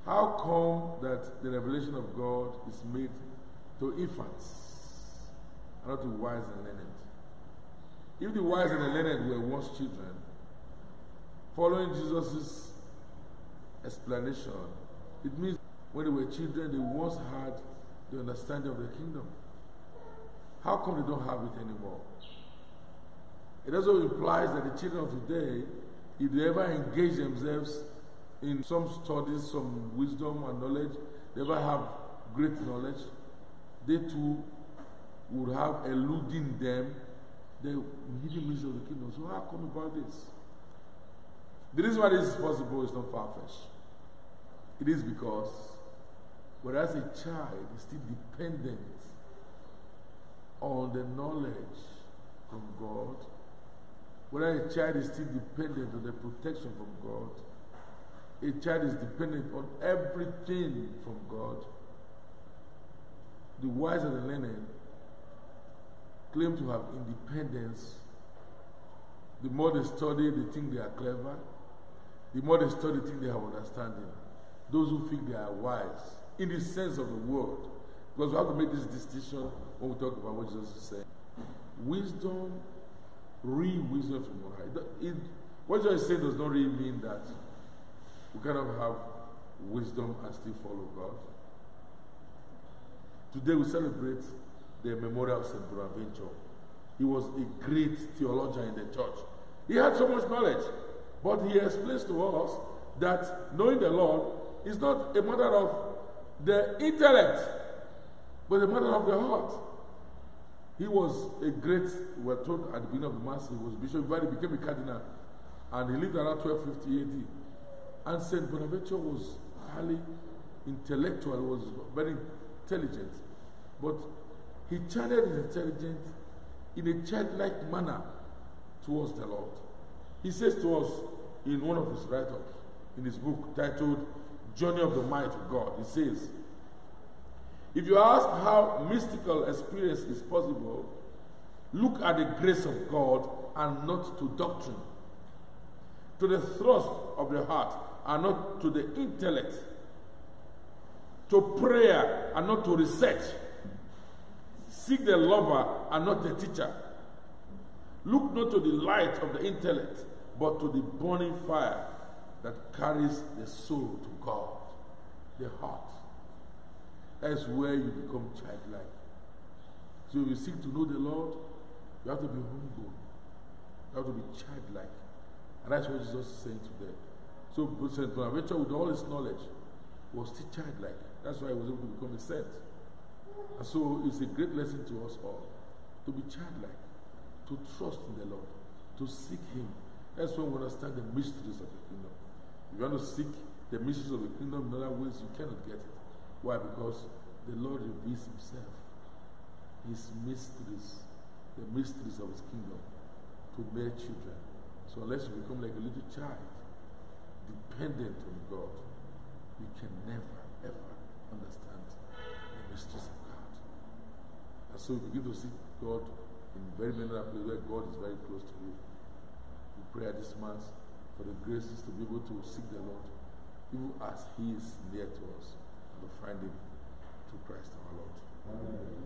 How come that the revelation of God is made to infants and not to wise and learned? If the wise and the learned were once children, following Jesus' explanation, it means when they were children, they once had the understanding of the kingdom. How come they don't have it anymore? It also implies that the children of today, if they ever engage themselves in some studies, some wisdom and knowledge, they ever have great knowledge, they too would have eluding them the hidden mysteries of the kingdom. So how come about this? The reason why this is possible is not far-fetched. It is because whereas a child is still dependent on the knowledge from God, whereas a child is still dependent on the protection from God, a child is dependent on everything from God. The wise and the learned claim to have independence. The more they study, they think they are clever. The more they study, they think they have understanding. Those who think they are wise, in the sense of the word, because we have to make this distinction when we talk about what Jesus is saying. Wisdom, real wisdom from God. What Jesus is saying does not really mean that we cannot have wisdom and still follow God. Today we celebrate the memorial of St. Bonaventure. He was a great theologian in the church. He had so much knowledge, but he explains to us that knowing the Lord is not a matter of the intellect, but a matter of the heart. He was a great, we were told at the beginning of the Mass, he was bishop, he became a cardinal, and he lived around 1250 AD. And St. Bonaventure was highly intellectual, was very intelligent, but he channeled his intelligence in a childlike manner towards the Lord. He says to us in one of his write-ups, in his book titled Journey of the Mind to God, he says, if you ask how mystical experience is possible, look at the grace of God and not to doctrine, to the thrust of the heart and not to the intellect, to prayer and not to research. Seek the lover and not the teacher. Look not to the light of the intellect, but to the burning fire that carries the soul to God, the heart. That is where you become childlike. So if you seek to know the Lord, you have to be humble. You have to be childlike. And that's what Jesus is saying today. So St. Bonaventure, with all his knowledge, was still childlike. That's why he was able to become a saint. And so it's a great lesson to us all, to be childlike, to trust in the Lord, to seek him. That's when we understand the mysteries of the kingdom. If you want to seek the mysteries of the kingdom in other ways, you cannot get it. Why? Because the Lord reveals himself, his mysteries, the mysteries of his kingdom, to mere children. So unless you become like a little child, dependent on God, you can never, ever understand the mysteries of God. And so you begin to seek God in very many other places where God is very close to you. We pray at this Mass for the graces to be able to seek the Lord, even as he is near to us, and to find him through Christ our Lord. Amen.